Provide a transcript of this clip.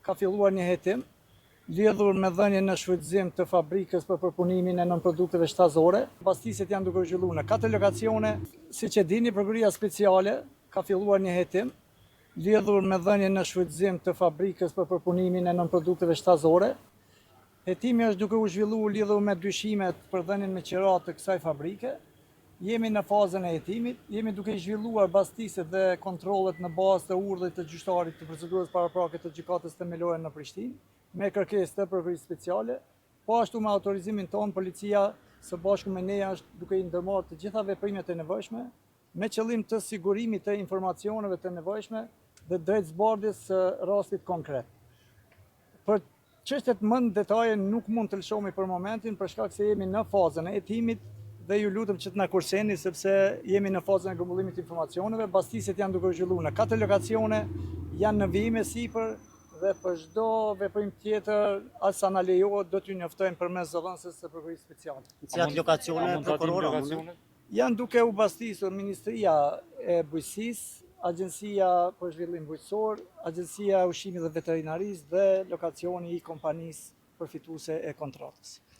ka filluar një hetim lidhur me dhënien në shfrytëzim të fabrikës për përpunimin e nënprodukteve shtazore. Pastiset janë duke u zhvilluar në 4 lokacione. Siç e dini, Prokuria Speciale ka filluar një hetim lidhur me dhënien në shfrytëzim të fabrikës për përpunimin e nënprodukteve shtazore. Hetimi është duke u zhvilluar lidhur me dyshimet për dhënien me qirat të kësaj fabrike. Jemi në fazën e hetimit, jemi duke zhvilluar bastiset dhe kontrollet në bazë të urdhrit të gjyqtarit të procedurës paraprake të gjykatës themelore në Prishtinë, me kërkesë të Prokurisë Speciale. Po ashtu me autorizimin ton, policia së bashku me ne është duke i ndërmarrë të gjitha veprimet e nevojshme me qëllim të sigurimit të informacioneve të nevojshme dhe drejtëzbardhjes së rastit konkret. Për çështjet më në detaje nuk mund të lëshomi për momentin për shkak se jemi në fazën e hetimit dhe ju lutem që të na kurseni sepse jemi në fazën e grumbullimit të informacioneve. Bastiset janë duke u zhvilluar në 4 lokacione, janë në vijime sipër dhe për çdo veprim tjetër as ana lejohet do t'ju njoftojmë përmes zëvendësës së Prokurisë Speciale. Cilat lokacione prokurora janë duke u bastisur Ministria e Bujqësisë, Agjencia për Zhvillim Bujqësor, Agjencia e Ushqimit dhe Veterinarisë dhe lokacioni i kompanisë përfituese e kontratës.